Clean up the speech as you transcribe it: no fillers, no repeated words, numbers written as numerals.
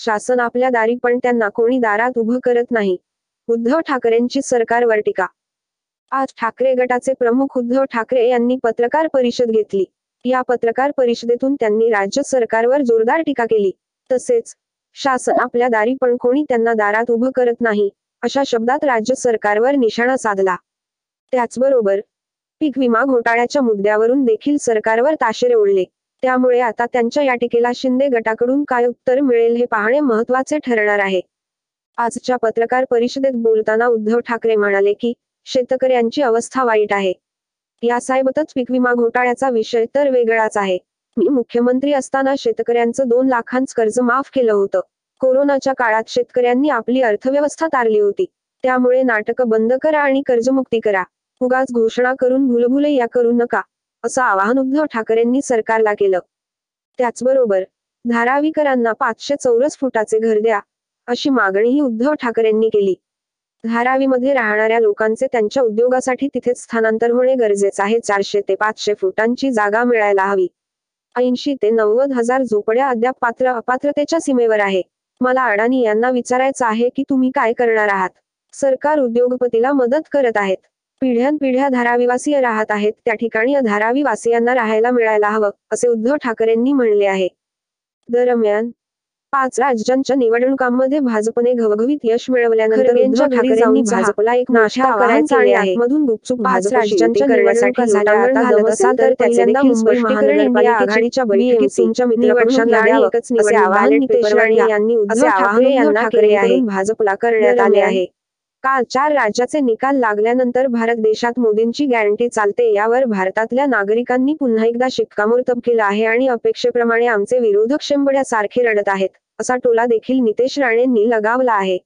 शासन आपल्या दारी पण त्यांना कोणी दारात उभं करत नाही. उद्धव ठाकरेंची सरकारवर टीका. आज ठाकरे गटाचे प्रमुख उद्धव ठाकरे यांनी पत्रकार परिषद घेतली. या पत्रकार परिषदेतून त्यांनी राज्य सरकारवर जोरदार टीका केली. तसेच शासन आपल्या दारी पण कोणी त्यांना दारात उभं करत नाही, अशा शब्दात राज्य सरकारवर निशाणा साधला. त्याचबरोबर पीक विमा घोटाळ्याच्या मुद्द्यावरून देखील सरकारवर ताशेरे ओढले. त्यामुळे आता त्यांच्या या टीकेला शिंदे गटाकडून काय उत्तर मिळेल हे पाहणे महत्त्वाचे ठरणार आहे. आजच्या पत्रकार परिषदेत बोलताना उद्धव ठाकरे म्हणाले की शेतकऱ्यांची अवस्था वाईट आहे. यासोबतच पीक विमा घोटाळ्याचा विषय तर वेगळाच आहे. मी मुख्यमंत्री असताना शेतकऱ्यांचं 2 लाखांचं कर्ज माफ केलं होतं. कोरोनाच्या काळात शेतकऱ्यांनी आपली अर्थव्यवस्था तारली होती. त्यामुळे नाटकं बंद करा आणि कर्जमुक्ती करा. उगाच घोषणा करून भुलभुलैया करू नका, असं आवाहन उद्धव ठाकरेंनी सरकारला केलं. त्याचबरोबर धारावीकरांना 500 चौरस फुटाचे घर द्या, अशी मागणीही उद्धव ठाकरेंनी केली. धारावीमध्ये राहणाऱ्या लोकांचे त्यांच्या उद्योगासाठी तिथेच स्थलांतर होणे गरजेचे आहे. 400 ते 500 फुटांची जागा मिळायला हवी. 80 ते 90 हजार झोपड्या अद्याप पात्र-अपात्रतेच्या सीमेवर आहे. मला अडाणी यांना विचारायचं आहे की तुम्ही काय करणार आहात? सरकार उद्योगपतीला मदत करत आहेत. पिढ्यानपिढ्या धारावीवासीय राहत आहेत, त्या ठिकाणी धारावीवासियांना राहायला मिळायला हवं, असे उद्धव ठाकरेंनी म्हणले आहे. दरम्यान 5 राज्यांच्या निवडणुकांमध्ये भाजपने घवघवीत यश मिळवल्यानंतर उद्धव ठाकरेंनी भाजपला एक नाश्ता करायचा आणि आतमधून गुपचूप 5 राज्यांच्या निवडणुका झाल्या. आता दमत असाल तर त्याचे देखील स्पष्टीकरण इंडिया आघाडीच्या बैठकीत तुमच्या मित्रपक्षांना द्यावं, असे आवाहन नितेश राणे यांनी उद्धव ठाकरे यांना केले आहे. भाजपला करण्यात आले आहे. काल 4 राज्याचे निकाल लागल्यानंतर भारत देशात मोदींची गॅरंटी चालते यावर भारतातल्या नागरिकांनी पुन्हा एकदा शिक्कामोर्तब केलं आहे आणि अपेक्षेप्रमाणे आमचे विरोधक शेंबड्यासारखे रडत आहेत, असा टोला देखील नितेश राणेंनी लगावला आहे.